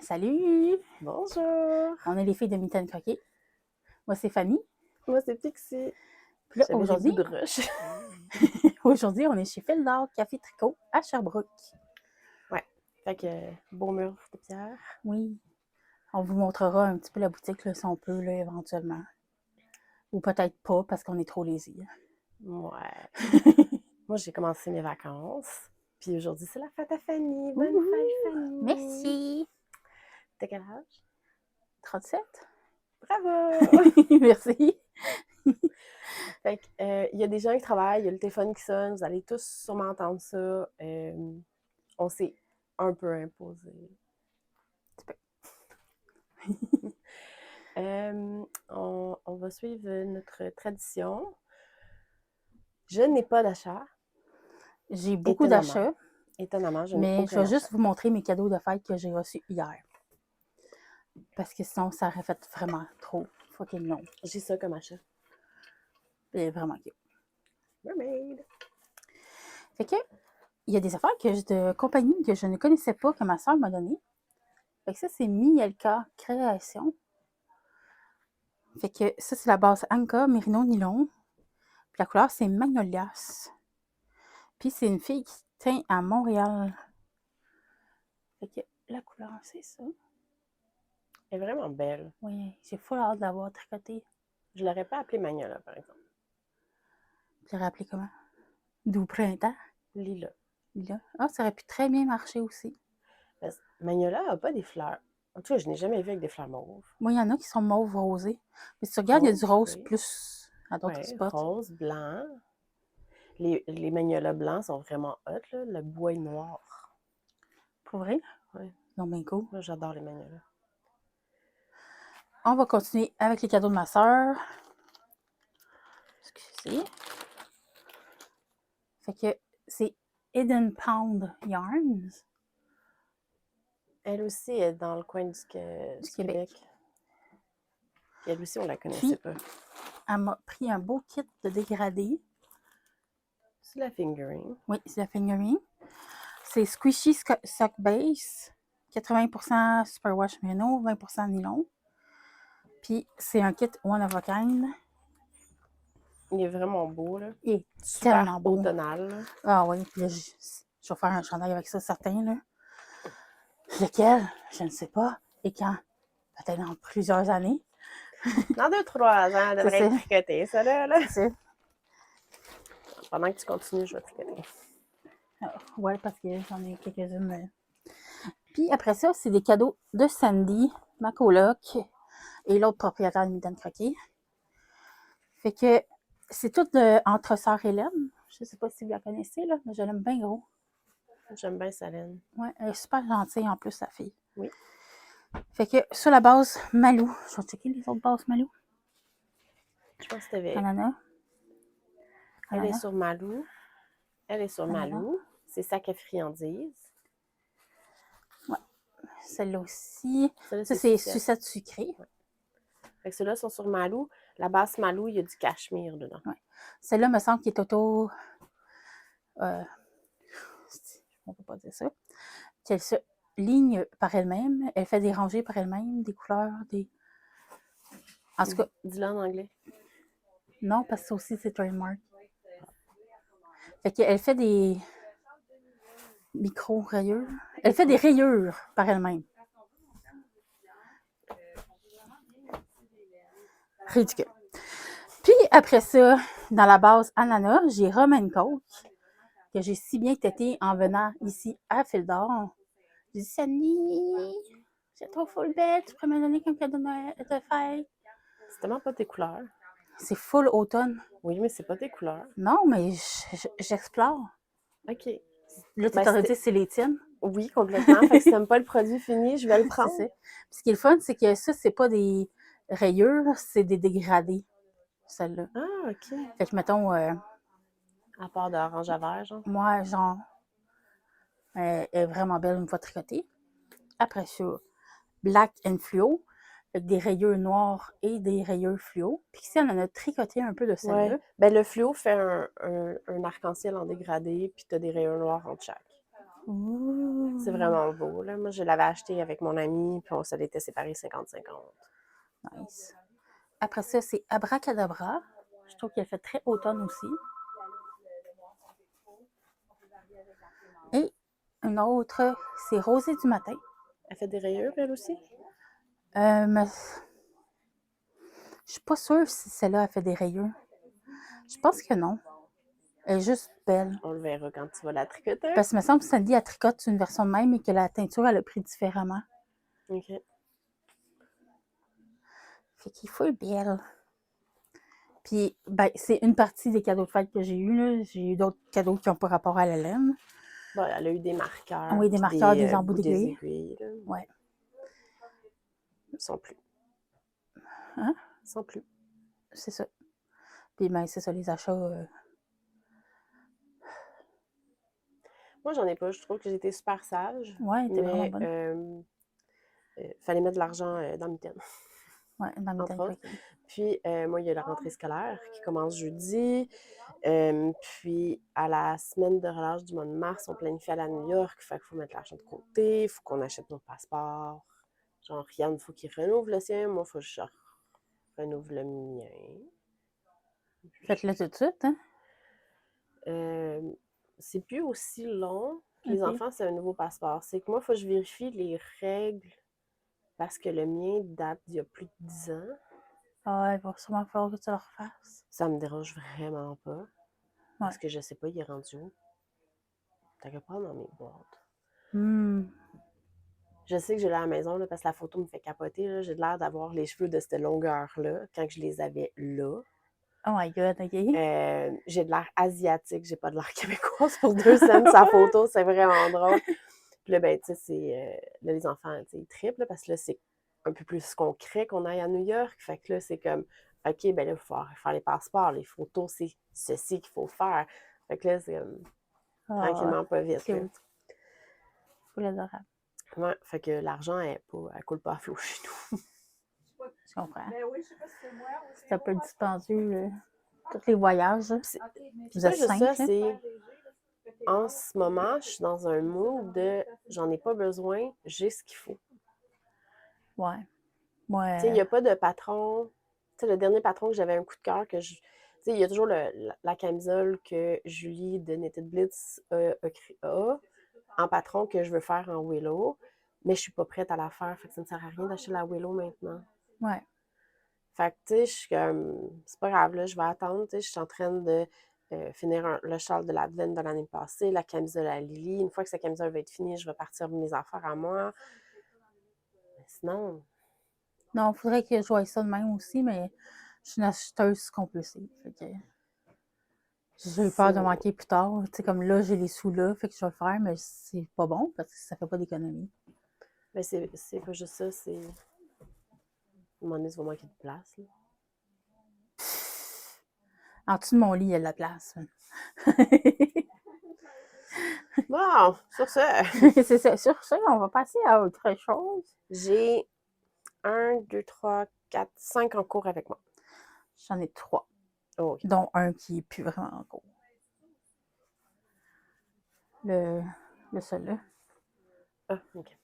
Salut! Bonjour! On est les filles de Mitaine Croquet. Moi, c'est Fanny. Moi, c'est Pixie. Puis là, J'avais des aujourd'hui, goûts de rush. aujourd'hui, on est chez Fildor Café Tricot à Sherbrooke. Ouais. Fait que, beau mur de pierre. Oui. On vous montrera un petit peu la boutique, là, si on peut, là, éventuellement. Ou peut-être pas, parce qu'on est trop lazy. Ouais. Moi, j'ai commencé mes vacances. Puis aujourd'hui, c'est la fête à Fanny. Bonne Ouhou! fête, Fanny! Merci! T'as quel âge? 37? Bravo! Merci! Fait que, il y a des gens qui travaillent, il y a le téléphone qui sonne, vous allez tous sûrement entendre ça. On s'est un peu imposé. On va suivre notre tradition. Je n'ai pas d'achat. J'ai beaucoup d'achats, Étonnamment, je n'ai mais je aucun vais juste achat. vous montrer mes cadeaux de fête que j'ai reçus hier. Parce que sinon, ça aurait fait vraiment trop fucking long. J'ai ça comme achat. C'est vraiment cute. Mermaid. Fait que, il y a des affaires de compagnie que je ne connaissais pas, que ma soeur m'a donné. Fait que ça, c'est Mielka Création. Fait que ça, c'est la base Anka Merino Nylon. Puis la couleur, c'est Magnolias. Puis c'est une fille qui teint à Montréal. Fait que la couleur, c'est ça. Elle est vraiment belle. Oui, j'ai full hâte d'avoir tricoté. Je l'aurais pas appelée Magnolia, par exemple. Je l'aurais appelé comment? Doux printemps. Lila. Là. Ah, ça aurait pu très bien marcher aussi. Magnolia n'a pas des fleurs. En tout cas, je n'ai jamais vu avec des fleurs mauves. Moi, il y en a qui sont mauves rosés. Mais si tu regardes, il y a du rose oui. plus à d'autres spots. Rose, blanc. Les magnolias blancs sont vraiment hot, là. Le bois est noir. Pour vrai? Ouais. Non, ben cool. Moi, j'adore les magnolias. On va continuer avec les cadeaux de ma soeur. Excusez. Fait que c'est Hidden Pound Yarns. Elle aussi est dans le coin du Québec. Puis elle aussi, on la connaissait pas. Elle m'a pris un beau kit de dégradé. C'est la fingering. Oui, c'est la fingering. C'est Squishy Sock Base. 80% Superwash Merino, 20% nylon. Puis c'est un kit One of a Kind. Il est vraiment beau, là. Il est super tellement beau. automnal, là. Ah oui, puis là, je vais faire un chandail avec ça, certain, là. Lequel? Je ne sais pas. Et quand? Peut-être dans plusieurs années. Dans 2-3 ans, elle devrait être tricotée, ça, là. C'est ça. Pendant que tu continues, je vais tricoter. Ouais, parce que j'en ai quelques-unes. Puis après ça, c'est des cadeaux de Sandy, ma coloc, et l'autre propriétaire de Mitaine Croquet. Fait que c'est tout entre sœur Hélène. Je sais pas si vous la connaissez, là, mais je l'aime bien gros. J'aime bien Salène. Ouais, elle est super gentille en plus, la fille. Oui. Fait que sur la base Malou, je vais checker les autres bases Malou. Je pense que c'était Ananas. Elle est sur Malou. Elle est sur Malou. C'est sac à friandises. Ouais. Celle-là aussi. Ça, c'est sucette sucrée. Ouais. Fait que ceux-là sont sur Malou. La base Malou, il y a du cachemire dedans. Ouais. Celle-là me semble qu'il est auto. On peut pas dire ça. Qu'elle se ligne par elle-même. Elle fait des rangées par elle-même, des couleurs, des. En tout cas. Dis-le en anglais. Non, parce que ça aussi, c'est trademark. Fait qu'elle fait des micro-rayures. Elle fait des rayures par elle-même. Ridicule. Puis après ça, dans la base ananas, j'ai Roman Coke, que j'ai si bien tété en venant ici à Fildor. J'ai dit, Sandy, c'est trop full bête, tu pourrais me donner comme cadeau de fête. C'est tellement pas tes couleurs. C'est full automne. Oui, mais c'est pas tes couleurs. Non, mais j'explore. OK. Là, tu t'aurais dit, c'est les tiennes. Oui, complètement. Fait que si t'aimes pas le produit fini, je vais le prendre. C'est ça. Puis ce qui est le fun, c'est que ça, c'est pas des rayures, c'est des dégradés, celle-là. Ah, OK. Fait que, mettons... à part d'orange à vert, genre? Moi, genre, elle est vraiment belle une fois tricotée. Après ça, Black and Fluo, avec des rayures noires et des rayures fluo. Puis ici, on en a tricoté un peu de celle-là. Ouais. Ben, le fluo fait un arc-en-ciel en dégradé, puis t'as des rayures noirs entre chaque. Ouh! C'est vraiment beau, là. Moi, je l'avais acheté avec mon ami, puis on se l'était séparés 50-50. Nice. Après ça, c'est Abracadabra. Je trouve qu'elle fait très automne aussi. Et une autre, c'est Rosée du matin. Elle fait des rayures, elle aussi? Mais je suis pas sûre si celle-là a fait des rayures. Je pense que non. Elle est juste belle. On le verra quand tu vas la tricoter. Parce que me semble que Sandy, elle tricote une version de même et que la teinture, elle a pris différemment. OK. Fait qu'il faut belle. Puis, ben, c'est une partie des cadeaux de fête que j'ai eu. J'ai eu d'autres cadeaux qui n'ont pas rapport à la laine. Bon, elle a eu des marqueurs, Oui, des puis marqueurs, des embouts bouts des d'aiguilles. aiguilles, là. Ouais. Ils sont plus. Hein? Ils sont plus. C'est ça. Puis, ben, c'est ça, les achats. Moi, j'en ai pas. Je trouve que j'étais super sage. Ouais, elle était vraiment Mais bonne. fallait mettre de l'argent dans le mitaine, Ouais, dans mes entre tanks. autres. Puis, moi, il y a la rentrée scolaire qui commence jeudi. Puis, à la semaine de relâche du mois de mars, on planifie aller à New York. Fait qu'il faut mettre l'argent de côté. Il faut qu'on achète nos passeports. Genre, Yann, il faut qu'il renouve le sien. Moi, il faut que je renouve le mien. Faites-le tout de suite, hein? C'est plus aussi long. Puis les OK. enfants, c'est un nouveau passeport. C'est que moi, il faut que je vérifie les règles parce que le mien date d'il y a plus de 10 ans. Ah, il va sûrement falloir que tu le refasses. Ça me dérange vraiment pas. Ouais. Parce que je sais pas, il est rendu où. T'as qu'à prendre dans mes boîtes. Hmm. Je sais que je l'ai à la maison là, parce que la photo me fait capoter. Là. J'ai l'air d'avoir les cheveux de cette longueur-là quand je les avais là. Oh my god, OK. J'ai de l'air asiatique, j'ai pas de l'air québécoise pour 2 cents sa photo, c'est vraiment drôle. Puis là, ben, tu sais, là, les enfants, tu sais, ils triplent, parce que là, c'est un peu plus concret qu'on aille à New York. Fait que là, c'est comme, OK, ben là, il faut faire les passeports, les photos, c'est ceci qu'il faut faire. Fait que là, c'est tranquillement, pas vite. Là. Cute. Full adorable. Ouais, fait que l'argent, elle coule pas à flot chez nous. Je comprends. C'est un peu dispendieux, tous les voyages. C'est Vous êtes pas juste ça, 5, là? c'est en ce moment, je suis dans un mood de j'en ai pas besoin, j'ai ce qu'il faut. Ouais. Tu Ouais. sais, il n'y a pas de patron. Tu sais, le dernier patron que j'avais un coup de cœur, que je. Tu sais, il y a toujours la camisole que Julie de Knitted Blitz a en patron que je veux faire en Willow, mais je suis pas prête à la faire, fait que ça ne sert à rien d'acheter la Willow maintenant. Ouais. Fait que, tu sais, je suis comme, c'est pas grave, là, je vais attendre, tu sais, je suis en train de finir le châle de l'Advent de l'année passée, la camisole à Lily. Une fois que cette camisole va être finie, je vais partir mes affaires à moi. Mais sinon, Non, il faudrait que je voie ça de même aussi, mais je suis une acheteuse compulsive. Fait que j'ai peur de manquer plus tard. Tu sais, comme là, j'ai les sous là, fait que je vais le faire, mais c'est pas bon parce que ça fait pas d'économie. ben c'est pas juste ça, c'est. À un moment donné, ça va manquer de place. Là. En dessous de mon lit, il y a de la place. Bon, sur ce, C'est ça. Sur ça, on va passer à autre chose. j'ai 1, 2, 3, 4, 5 en cours avec moi. J'en ai 3, Oh, OK. dont un qui est plus vraiment en cours. Le seul là. Ah, OK.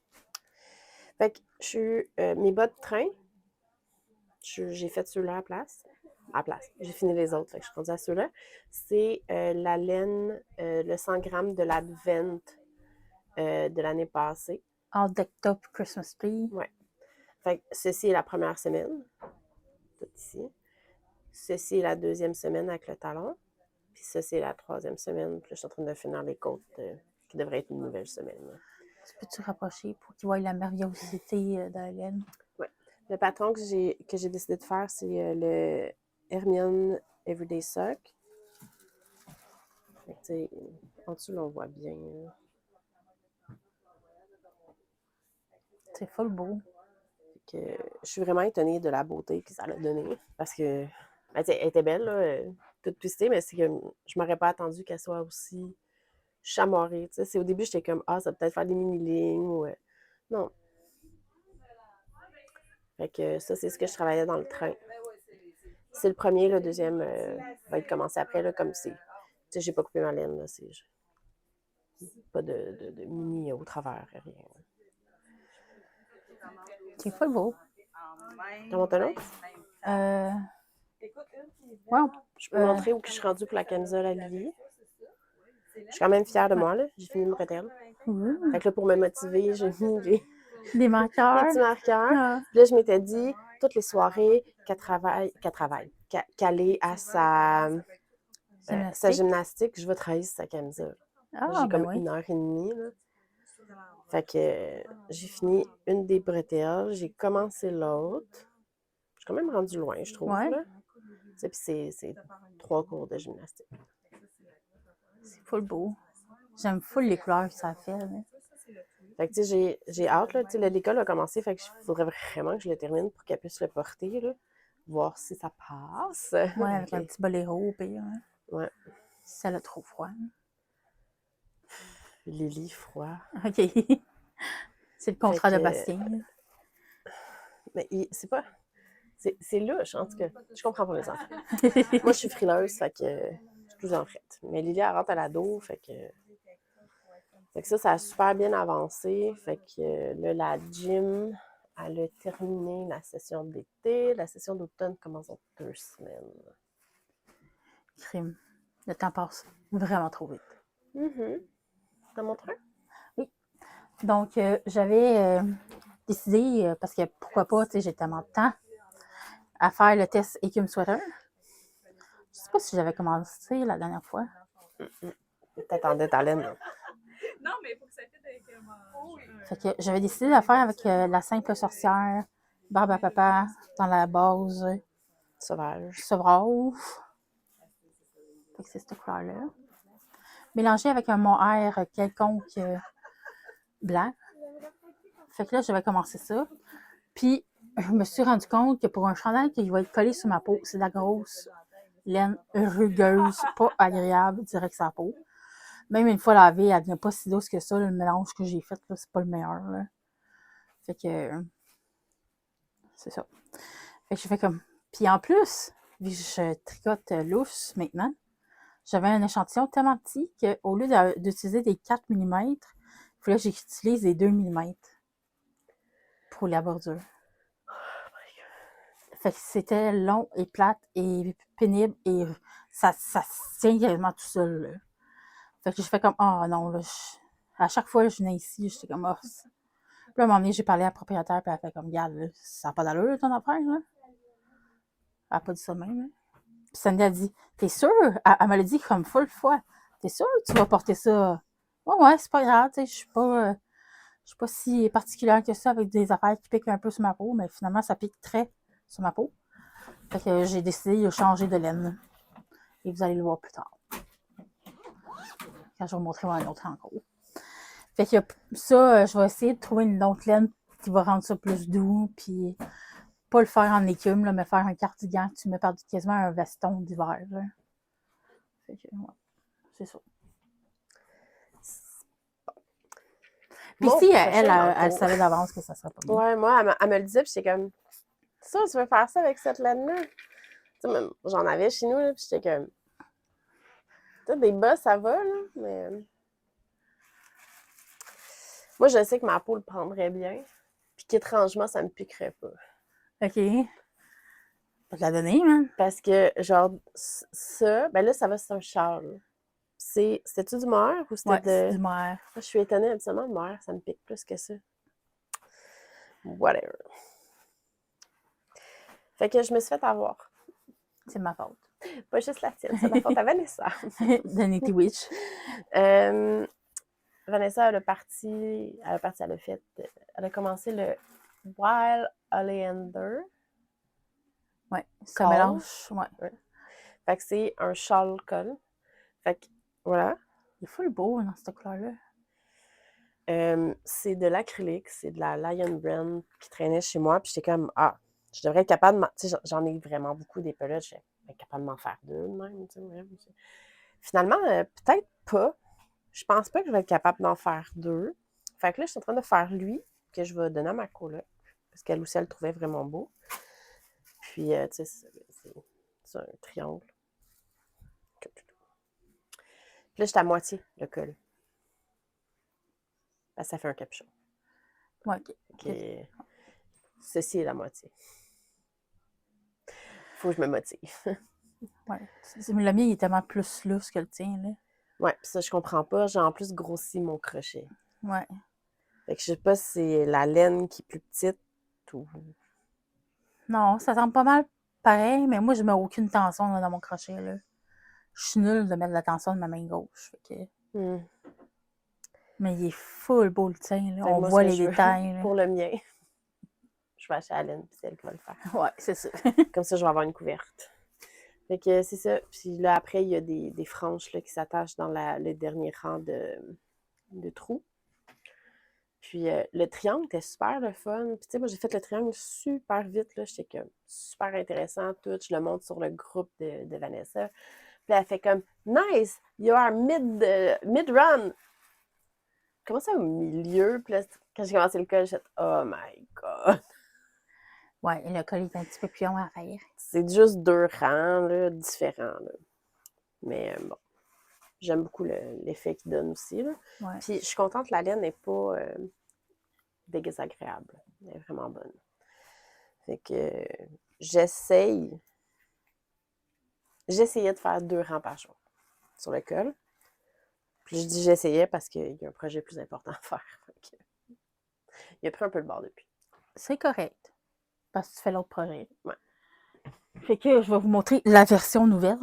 Fait que je suis. Mes bas de train, j'ai fait ceux-là à la place. À la place. J'ai fini les autres, fait que je suis rendue à ceux-là. C'est la laine, le 100 grammes de l'Advent de l'année passée. All decked up Christmas tree. Ouais. Fait que ceci est la première semaine. Tout ici. Ceci est la deuxième semaine avec le talon. Puis ça, c'est la troisième semaine. Puis là, je suis en train de finir les côtes qui devrait être une nouvelle semaine. Là. Tu peux-tu rapprocher pour qu'ils voient la merveillosité de la laine? Ouais. Le patron que j'ai décidé de faire, c'est le Hermione Everyday Sock. Fait que, tu sais, en dessous, là, on voit bien. Là. C'est full beau. Fait que, je suis vraiment étonnée de la beauté que ça a donné. Parce que, ben, elle était belle, là, toute twistée, mais c'est que je m'aurais pas attendu qu'elle soit aussi chamoirée. Au début, j'étais comme, ah, ça va peut-être faire des mini-lignes. Ou, non. Fait que ça, c'est ce que je travaillais dans le train. C'est le premier, le deuxième va être commencé après, là, comme c'est. Tu sais, j'ai pas coupé ma laine, là, c'est. Pas de mini au travers, rien. C'est full beau. T'en montres un autre? Euh... Ouais, Je peux montrer où je suis rendue pour la camisole à Lily. Je suis quand même fière de moi, là. J'ai fini une bretelle. Fait que là, pour me motiver, j'ai mis des marqueurs. des petits marqueurs. Ah. Puis là, je m'étais dit, toutes les soirées qu'elle est à sa gymnastique, je vais travailler sur sa camisole. J'ai comme 1h30, là. Fait que j'ai fini une des bretelles, j'ai commencé l'autre. Je suis quand même rendue loin, je trouve, là. Puis c'est 3 cours de gymnastique. C'est full beau. J'aime full les couleurs que ça fait, là. Fait que, tu sais, j'ai hâte, là. Tu sais, l'école a commencé, fait que faudrait vraiment que je le termine pour qu'elle puisse le porter, là. Voir si ça passe. Ouais, avec un petit boléro au pire. Hein. Ouais. Si ça a trop froid. Lily, froid. OK. C'est le contrat de Bastien. Mais c'est pas... C'est louche, en tout cas. Je comprends pas les enfants. Moi, je suis frileuse, fait que je suis plus en frette. Mais Lily, elle rentre à l'ado, fait que ça a super bien avancé. Fait que là, la gym, elle a terminé la session d'été. La session d'automne commence en 2 semaines. Crime. Le temps passe vraiment trop vite. T'en montres un? Oui. Donc, j'avais décidé, parce que pourquoi pas, tu sais, j'ai tellement de temps, à faire le test Écume Sweater. Je sais pas si j'avais commencé la dernière fois. T'attendais ta laine. Non, mais il faut que ça fitte avec Fait que j'avais décidé de la faire avec la simple sorcière, barbe à papa, dans la base Sauvage. Sauvrage. Fait que c'est cette couleur-là. Mélangé avec un mohair quelconque blanc. Fait que là, j'avais commencé ça. Puis, je me suis rendu compte que pour un chandail qui va être collé sur ma peau, c'est de la grosse laine rugueuse, pas agréable direct sur la peau. Même une fois lavée, elle devient pas si douce que ça. Le mélange que j'ai fait, là, c'est pas le meilleur. Là. Fait que c'est ça. Fait que j'ai fait comme. Puis en plus, vu que je tricote lousse maintenant, j'avais un échantillon tellement petit qu'au lieu d'utiliser des 4 mm, il fallait que j'utilise des 2 mm pour la bordure. Fait que c'était long et plate et pénible et ça se tient quasiment tout seul. Là. Fait que j'ai fait comme, oh non, là, à chaque fois que je venais ici, j'étais comme, oh. Puis là, à un moment donné, j'ai parlé à la propriétaire, puis elle a fait comme, regarde, là, ça n'a pas d'allure, ton affaire, là. Elle n'a pas dit ça même, hein. Puis Sandy a dit, t'es sûre? Elle me l'a dit comme full fois. T'es sûre que tu vas porter ça? Ouais, c'est pas grave, tu sais, je suis pas si particulière que ça avec des affaires qui piquent un peu sur ma peau, mais finalement, ça pique très sur ma peau. Fait que j'ai décidé de changer de laine. Et vous allez le voir plus tard. Quand je vais vous montrer un autre encore. Fait que ça, je vais essayer de trouver une autre laine qui va rendre ça plus doux, puis pas le faire en écume, là, mais faire un cardigan que tu mets par quasiment un veston d'hiver. Là. Fait que, ouais, c'est ça. Puis si elle savait d'avance que ça serait pas bien. Ouais, moi, elle me le disait, puis j'étais comme, ça, tu veux faire ça avec cette laine-là? Tu sais, j'en avais chez nous, là, puis j'étais comme, tu sais, des bas, ça va, là, mais... Moi, je sais que ma peau le prendrait bien, puis qu'étrangement, ça me piquerait pas. OK. Faut te la donner, man. Parce que, genre, ça, ben là, ça va, c'est un châle. C'était-tu du mohair ou c'était c'est du mohair. Je suis étonnée, absolument, le mohair, ça me pique plus que ça. Whatever. Fait que je me suis fait avoir. C'est ma faute. Pas juste la tienne, c'est la faute à Vanessa. De Nitty Witch. Vanessa, elle a commencé le Wild Oleander. Ouais, ça mélange. Ouais. Fait que c'est un châle col. Fait que, voilà. Il est full beau dans cette couleur-là. C'est de l'acrylique, c'est de la Lion Brand qui traînait chez moi. Puis j'étais comme, je devrais être capable de... Tu sais, j'en ai vraiment beaucoup des pelotes. Je suis capable de m'en faire 2 même. Tu sais, finalement, peut-être pas. Je pense pas que je vais être capable d'en faire 2. Fait que là, je suis en train de faire lui, que je vais donner à ma coloc. Parce qu'elle aussi, elle le trouvait vraiment beau. Puis, tu sais, c'est un triangle. Puis là, j'étais à moitié, le col. Parce que ça fait un capuchon. Ouais, ok. Qui Ceci est la moitié. Faut que je me motive. Ouais. Le mien, il est tellement plus lousse que le tien, là. Ouais, puis ça, je comprends pas. J'ai en plus grossi mon crochet. Ouais. Fait que je sais pas si c'est la laine qui est plus petite ou... Non, ça semble pas mal pareil, mais moi, je mets aucune tension là, dans mon crochet, là. Je suis nulle de mettre de la tension de ma main gauche. Fait que... Mais il est full beau, le tien, là. Fait que On moi, voit ce que les je veux détails, là. pour le mien, je vais acheter la laine, puis c'est elle qui va le faire. Ouais, c'est ça. Comme ça, je vais avoir une couverte. Fait que c'est ça. Puis là, après, il y a des franges là, qui s'attachent dans le dernier rang de trous. Puis le triangle était super le fun. Puis tu sais, moi, j'ai fait le triangle super vite. Là. J'étais comme super intéressant. Tout. Je le montre sur le groupe de Vanessa. Puis là, elle fait comme « Nice! You are mid-run! » Comment ça, au milieu? Puis là, quand j'ai commencé le col, j'ai fait « Oh my God! » Ouais, et le col est un petit peu plus long à faire. C'est juste 2 rangs là, différents. Là. Mais bon, j'aime beaucoup l'effet qu'il donne aussi. Là. Ouais. Puis je suis contente que la laine n'est pas désagréable. Elle est vraiment bonne. Fait que j'essayais de faire 2 rangs par jour sur le col. Puis je dis j'essayais parce qu'il y a un projet plus important à faire. Fait que, il a pris un peu le bord depuis. C'est correct. Parce que tu fais l'autre projet. Ouais. Fait que je vais vous montrer la version nouvelle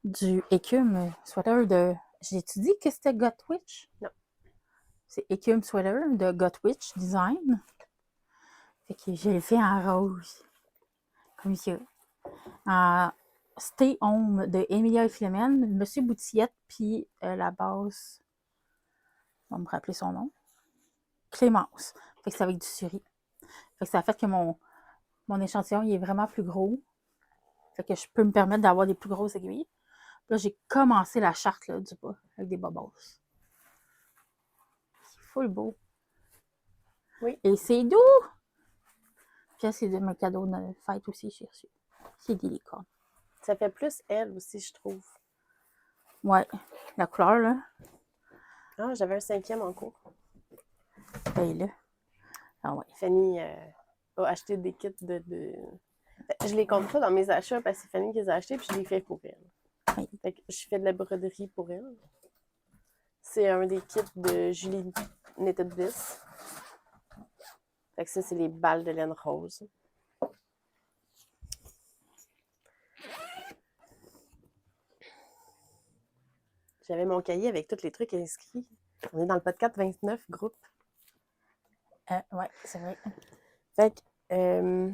du écume sweater de... J'ai-tu dit que c'était Gotwitch? Non. C'est écume sweater de Gotwitch Design. Fait que je l'ai fait en rose. Comme ça. En Stay Home de Emilia et Philomène, Monsieur Boutillette, puis la base, on va me rappeler son nom, Clémence. Fait que c'est avec du suri. Fait que ça a fait que mon échantillon il est vraiment plus gros. Fait que je peux me permettre d'avoir des plus grosses aiguilles. Là, j'ai commencé la charte là, du bas avec des bobos. C'est full beau. Oui. Et c'est doux! Puis là, c'est de mes cadeaux de fête aussi, j'ai reçu. C'est des licornes. Ça fait plus elle aussi, je trouve. Ouais, la couleur, là. Ah, j'avais un 5e en cours. Ben là. Ah ouais. Fanny a acheté des kits de... Je les compte pas dans mes achats parce que c'est Fanny qui les a achetés puis je les fais pour elle. Oui. Fait que je fais de la broderie pour elle. C'est un des kits de Julie Knitted Bliss. Fait que ça, c'est les balles de laine rose. J'avais mon cahier avec tous les trucs inscrits. On est dans le podcast 29 groupe. Ouais, c'est vrai. Fait que,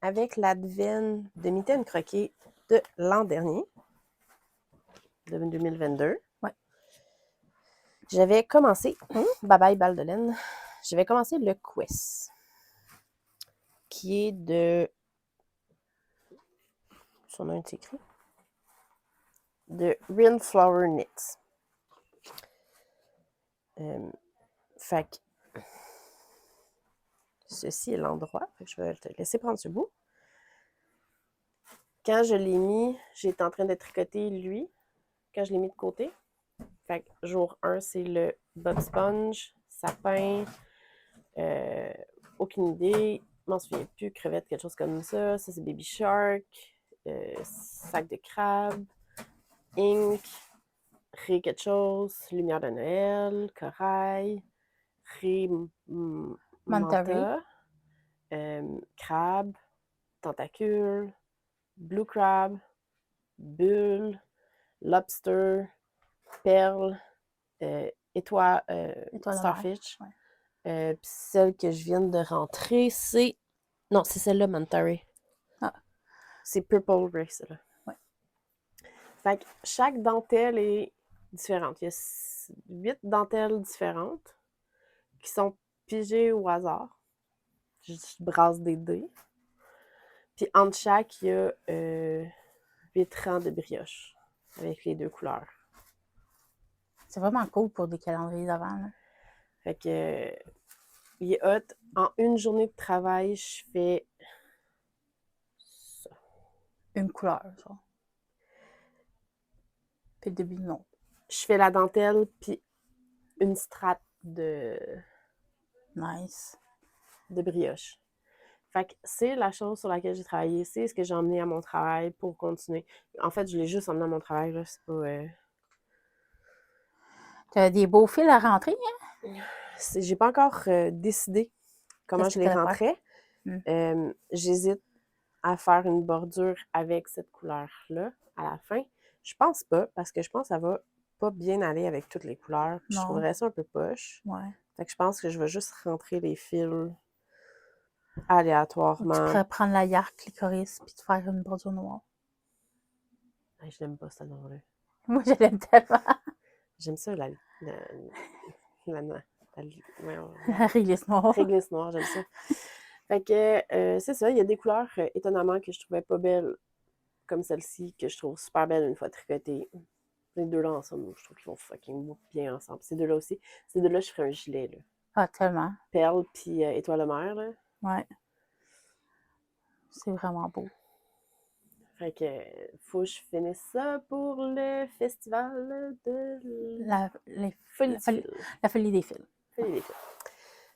avec l'advent de mitaines croquées de l'an dernier, de 2022, ouais. J'avais commencé, bye bye balle de laine, j'avais commencé le Quest, qui est de, son nom est écrit, de Rainflower Knits. Fait que, ceci est l'endroit, je vais te laisser prendre ce bout. Quand je l'ai mis, j'étais en train de tricoter lui, quand je l'ai mis de côté. Fait que jour 1, c'est le Bob Sponge, sapin, aucune idée, je m'en souviens plus, crevette, quelque chose comme ça. Ça, c'est Baby Shark, sac de crabe, ink, ré quelque chose, lumière de Noël, corail, ré manta, crabe, tentacule, blue crab, bulle, lobster, perle, étoile starfish. Ouais. Puis celle que je viens de rentrer, c'est... Non, c'est celle-là, Manta Ray. Ah. C'est Purple Ray, celle-là. Ouais. Fait que chaque dentelle est différente. Il y a 8 dentelles différentes qui sont pigées au hasard. Je brasse des dés. Puis entre chaque, il y a 8 rangs de brioche avec les 2 couleurs. C'est vraiment cool pour des calendriers d'avant. Là. Fait que il est hot. En une journée de travail, je fais ça. Une couleur, ça. Puis le début, non. Je fais la dentelle, puis une strate de Nice. brioche. Fait que c'est la chose sur laquelle j'ai travaillé, c'est ce que j'ai emmené à mon travail pour continuer. En fait, je l'ai juste emmené à mon travail, là, c'est pas... T'as des beaux fils à rentrer, hein? J'ai pas encore décidé comment Qu'est-ce je que les t'allais faire? rentrais. J'hésite à faire une bordure avec cette couleur-là à la fin. Je pense pas, parce que je pense que ça va pas bien aller avec toutes les couleurs. Puis je Non. trouverais ça un peu poche. Ouais. Fait que je pense que je vais juste rentrer les fils Ou tu aléatoirement. pourrais prendre la yark clitoris puis te faire une bordure noire. Hey, je l'aime pas, ce nom-là. Moi, je l'aime tellement. J'aime ça, la La réglisse noire. réglisse noire, j'aime ça. Fait que c'est ça, il y a des couleurs étonnamment que je trouvais pas belles, comme celle-ci, que je trouve super belle une fois tricotée. Ces deux-là ensemble, je trouve qu'ils vont fucking bien ensemble. Ces deux-là aussi. Ces deux-là, je ferais un gilet, là. Ah, tellement. Perle puis étoile de mer, là. Ouais. C'est vraiment beau. Fait que faut que je finisse ça pour le festival de Folie du fil. La folie des fils. Folie des fils.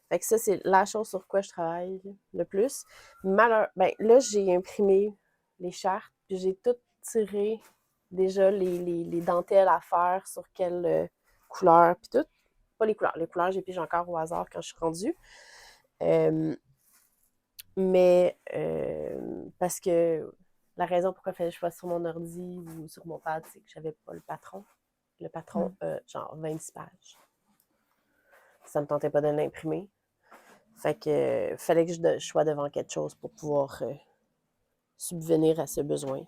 Fait que ça, c'est la chose sur quoi je travaille le plus. Ben, là, j'ai imprimé les chartes, puis j'ai tout tiré déjà les dentelles à faire sur quelle couleur, puis tout. Pas les couleurs. Les couleurs, j'ai pigé encore au hasard quand je suis rendue. Mais parce que la raison pourquoi il fallait que je fasse sur mon ordi ou sur mon pad, c'est que j'avais pas le patron. Le patron, genre 26 pages. Ça me tentait pas de l'imprimer. Fait que fallait que je sois devant quelque chose pour pouvoir subvenir à ce besoin.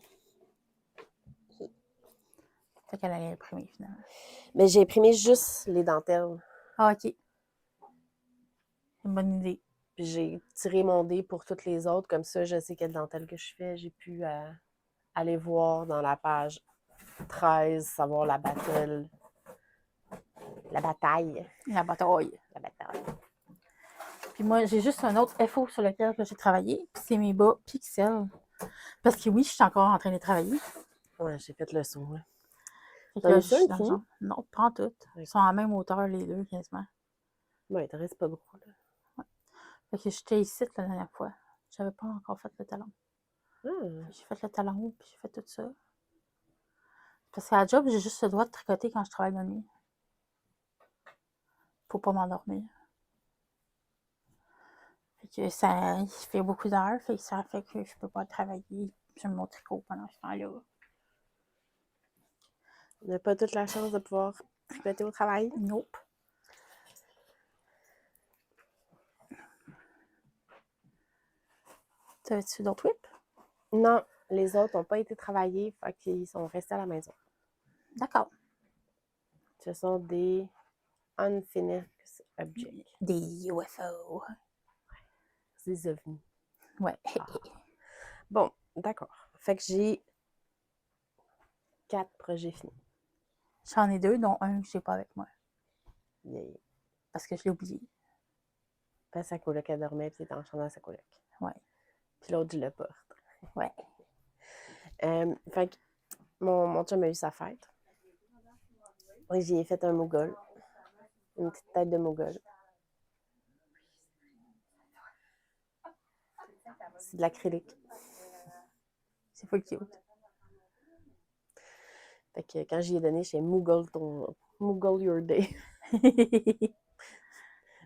Fait qu'elle allait imprimer, finalement. Mais j'ai imprimé juste les dentelles. Ah, OK. C'est une bonne idée. Puis j'ai tiré mon dé pour toutes les autres. Comme ça, je sais quelle dentelle que je fais. J'ai pu aller voir dans la page 13, savoir la bataille. La bataille. La bataille. La bataille. Puis moi, j'ai juste un autre FO sur lequel j'ai travaillé, puis c'est mes bas Pixel. Parce que oui, je suis encore en train de travailler. Ouais, j'ai fait le saut. Hein. Fait T'en que là, as-tu je suis un dans le fini? genre, non, prends toutes. Ils sont à la même hauteur, les deux, quasiment. Ouais, il te reste pas beaucoup. Là. Ouais. Fait que j'étais ici la dernière fois. J'avais pas encore fait le talon. J'ai fait le talon, puis j'ai fait tout ça. Parce qu'à la job, j'ai juste le droit de tricoter quand je travaille la nuit. Faut pas m'endormir. Fait que ça, il fait beaucoup d'heures, fait que ça fait que je peux pas travailler sur mon tricot pendant ce temps-là. On n'a pas toute la chance de pouvoir tricoter au travail. Nope. T'avais-tu d'autres whips? Non, les autres n'ont pas été travaillés, fait qu'ils sont restés à la maison. D'accord. Ce sont des unfinished objects. Des UFO. Des ovnis. Ouais. Bon, d'accord. Fait que j'ai 4 projets finis. J'en ai 2, dont un que j'ai pas avec moi. Yeah. Parce que je l'ai oublié. Parce que sa coloc, elle dormait, puis il était en train dans sa coloc. Ouais. Puis l'autre, je le porte. Ouais. Fait que mon chum a eu sa fête. Et j'y ai fait un mogol. Une petite tête de mogol. C'est de l'acrylique. C'est full cute. Fait que quand j'y ai donné, j'ai Moogle your day.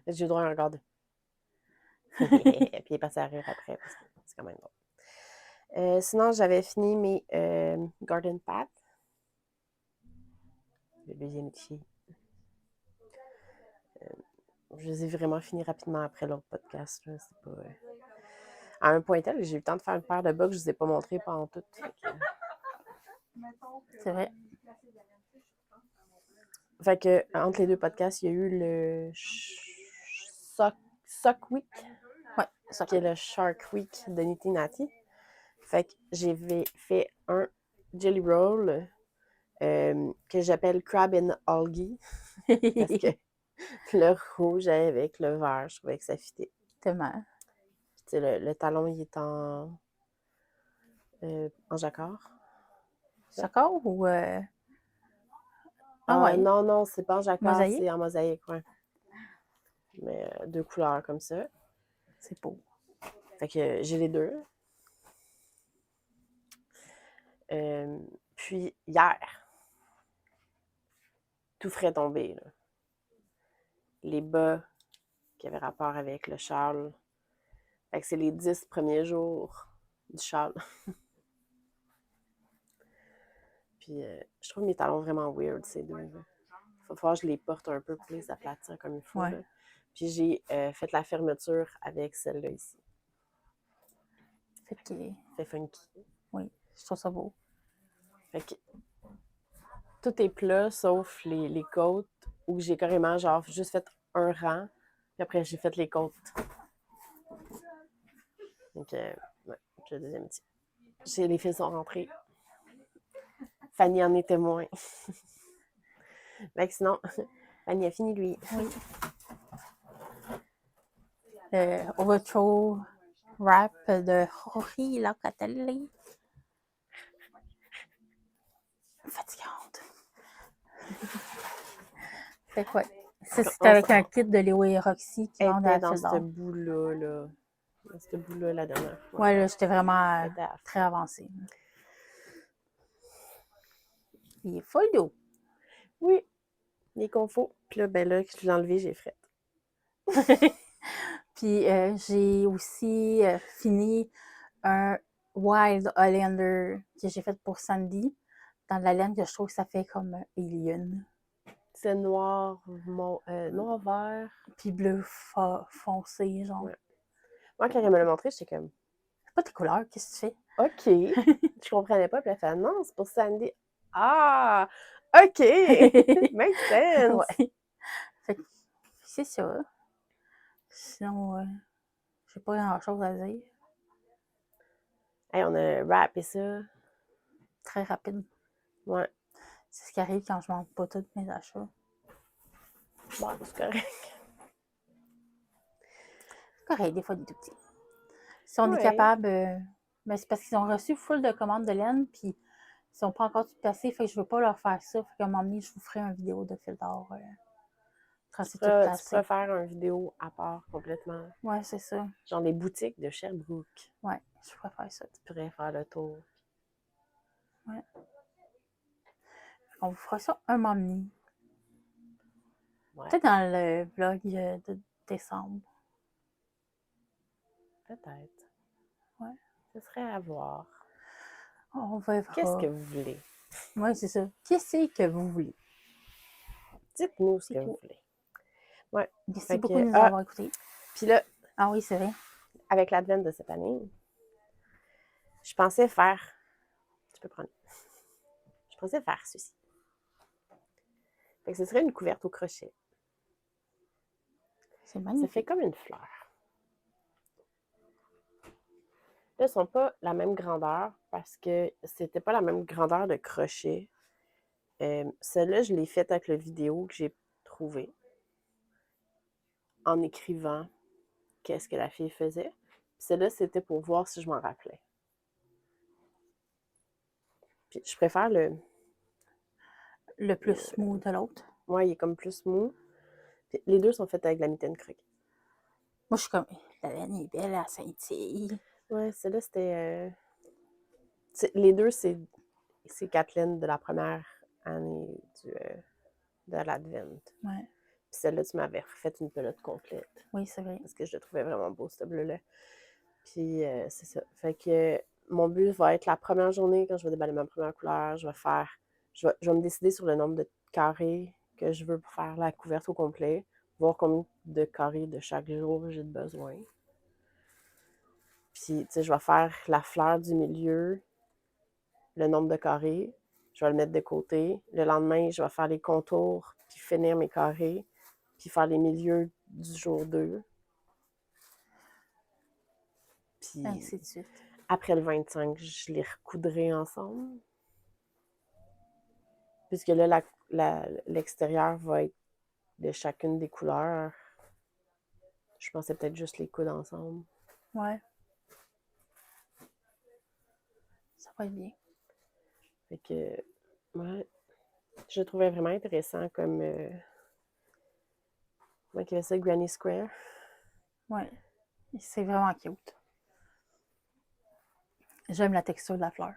J'ai eu droit à un regard de. Puis il est passé à rire après, parce que c'est quand même drôle. Sinon, j'avais fini mes Garden Path. Le deuxième outil. Je les ai vraiment finis rapidement après l'autre podcast. Là. C'est pas, à un point tel que j'ai eu le temps de faire une paire de bas que je ne vous ai pas montré pendant tout. C'est vrai. Fait que entre les deux podcasts, il y a eu le Sock Week. Ouais, ça qui est le Shark Week de Niti Nati. Fait que j'ai fait un jelly roll que j'appelle Crab and Algae. Parce que le rouge avec le vert, je trouvais que ça fitait. Tellement. Puis, le talon, il est en jacquard. Jacquard ou. Ah ouais. Non, c'est pas en jacquard, Mosaïque? c'est en mosaïque, ouais. mais 2 couleurs comme ça. C'est beau. Fait que j'ai les 2. Puis hier, tout ferait tomber, là. Les bas qui avaient rapport avec le châle. Fait que c'est les 10 premiers jours du châle. Puis je trouve mes talons vraiment weird, ces deux. Il va falloir que je les porte un peu pour les aplatir comme il faut. Ouais. Là. Puis j'ai fait la fermeture avec celle-là ici. Fait que, Fait funky. oui, je trouve ça beau. Fait que tout est plat sauf les côtes où j'ai carrément genre juste fait un rang. Puis après j'ai fait les côtes. Donc ouais, puis le deuxième petit. Les fils sont rentrés. Fanny en est témoin. Fait que sinon, Fanny a fini lui. Oui. Overthrow rap de Rory Locatelli. Fatigante. Fait que ouais. C'est avec un kit de Léo et Roxy qui Elle vendent à était dans Fil ce d'Or. bout-là, là. Dans ce bout-là, la dernière fois. Ouais, là, j'étais vraiment Elle était à très avancée. Il est full d'eau. Oui, les confos. Puis là, ben là, que je l'ai enlevé, j'ai fret. Puis j'ai aussi fini un Wild Highlander que j'ai fait pour Sandy dans de la laine que je trouve que ça fait comme Alien. C'est noir, noir vert. Puis bleu foncé, genre. Ouais. Moi, quand elle me l'a montré, j'étais comme, C'est pas tes couleurs, qu'est-ce que tu fais? OK. Je comprenais pas. Puis elle fait, non, c'est pour Sandy. Ah, OK. Make sense. Ouais. Fait que c'est ça. Sinon, j'ai pas grand-chose à dire. Hey, on a rappé ça. Très rapide. Ouais. C'est ce qui arrive quand je monte pas tous mes achats. Bon, c'est correct. C'est correct, des fois, des tout petits. Si on est Ouais. capable, mais c'est parce qu'ils ont reçu full de commandes de laine, puis ils sont pas encore tout placés, fait que je veux pas leur faire ça. Fait qu'à un moment donné, je vous ferai une vidéo de fil d'or quand c'est tout Tu placé. pourrais faire une vidéo à part complètement. Ouais, c'est ça. Genre les boutiques de Sherbrooke. Ouais, je pourrais faire ça. Tu pourrais faire le tour. Ouais. On vous fera ça un moment donné. Ouais, Peut-être dans le vlog de décembre. peut-être. Ouais. Ce serait à voir. On verra. Qu'est-ce que vous voulez? Ouais, c'est ça. Qu'est-ce que vous voulez? Dites-nous ce C'est que vous tout. voulez. Ouais. Merci Fait beaucoup que, de nous avoir écoutés. Puis là, Ah oui, c'est vrai. avec l'advent de cette année, je pensais faire. Tu peux prendre. Je pensais faire ceci. Fait que ce serait une couverte au crochet. C'est Ça magnifique. fait comme une fleur. Là, elles ne sont pas la même grandeur parce que c'était pas la même grandeur de crochet. Celle-là, je l'ai faite avec la vidéo que j'ai trouvée en écrivant qu'est-ce que la fille faisait. Puis celle-là, c'était pour voir si je m'en rappelais. Puis je préfère Le plus smooth de l'autre. Moi, il est comme plus mou. Puis les deux sont faits avec de la mitaine croquée. Moi, je suis comme, la laine est belle, elle scintille. Ouais, celle-là, c'était... les deux, c'est Kathleen de la première année de l'Advent. Ouais. Puis celle-là, tu m'avais refait une pelote complète. Oui, c'est vrai. Parce que je le trouvais vraiment beau, ce bleu-là. Puis c'est ça. Fait que mon but va être la première journée, quand je vais déballer ma première couleur, je vais me décider sur le nombre de carrés que je veux pour faire la couverte au complet, voir combien de carrés de chaque jour j'ai besoin. Puis, tu sais, je vais faire la fleur du milieu, le nombre de carrés, je vais le mettre de côté. Le lendemain, je vais faire les contours, puis finir mes carrés, puis faire les milieux du jour 2. Puis, Ainsi de suite. après le 25, je les recoudrai ensemble. Puisque là, l'extérieur va être de chacune des couleurs. Je pensais peut-être juste les coudre ensemble. Ouais. Ça va être bien. Fait que, ouais, je le trouvais vraiment intéressant comme Moi qui fais ça, Granny Square. Ouais. C'est vraiment cute. J'aime la texture de la fleur.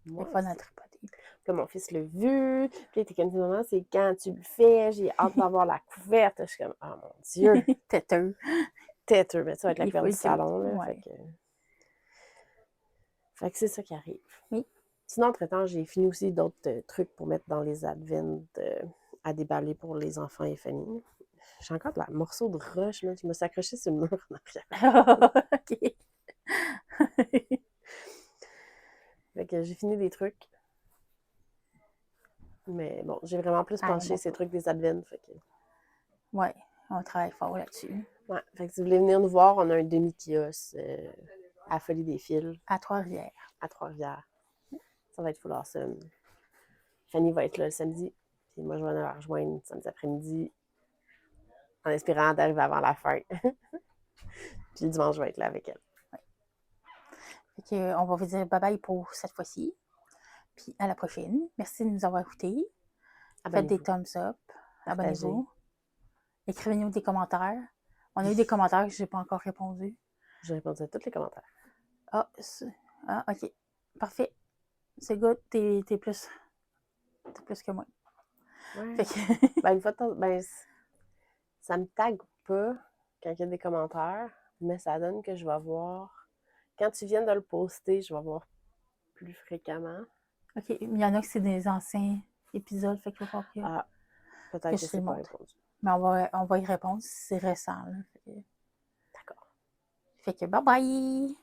Moi C'est fun à aussi. tripoter. Puis mon fils l'a vu. Puis il était comme, maman, c'est quand tu le fais? J'ai hâte d'avoir la couverte. Je suis comme, oh mon Dieu, Têteux. têteux. Mais ça va être la Il est couverte full du cute. salon. Là, Ouais. fait que c'est ça qui arrive. Oui. Sinon, entre-temps, j'ai fini aussi d'autres trucs pour mettre dans les advents à déballer pour les enfants et Fanny. J'ai encore de la morceau de roche, man. Je me suis accrochée sur le mur en arrière. OK. Fait que j'ai fini des trucs. Mais bon, j'ai vraiment plus Ah, penché bon. ces trucs des advents. Fait que... Ouais, on travaille fort là-dessus. Ouais, fait que si vous voulez venir nous voir, on a un demi-kiosque à Folie des Fils, À Trois-Rivières. à Trois-Rivières. Ça va être full awesome. Fanny va être là le samedi. Puis moi, je vais la rejoindre samedi après-midi en espérant d'arriver avant la fin. Puis le dimanche, je vais être là avec elle. Fait que, on va vous dire bye-bye pour cette fois-ci. Puis à la prochaine. Merci de nous avoir écoutés. Faites des Abonnez-vous. thumbs up. Partagez. Abonnez-vous. Écrivez-nous des commentaires. On a eu des commentaires que je n'ai pas encore répondu. J'ai répondu à tous les commentaires. Ah, OK. Parfait. C'est good. T'es plus que moi. Ouais. Fait que... Ben, une fois de temps, ben, ça me tague pas quand il y a des commentaires, mais ça donne que je vais voir. Quand tu viens de le poster, je vais voir plus fréquemment. OK. Il y en a que c'est des anciens épisodes. Fait qu'il va falloir que, Ah, que peut-être que je c'est pas remonte. répondu. Mais on va y répondre si c'est récent. Là. D'accord. Fait que bye bye!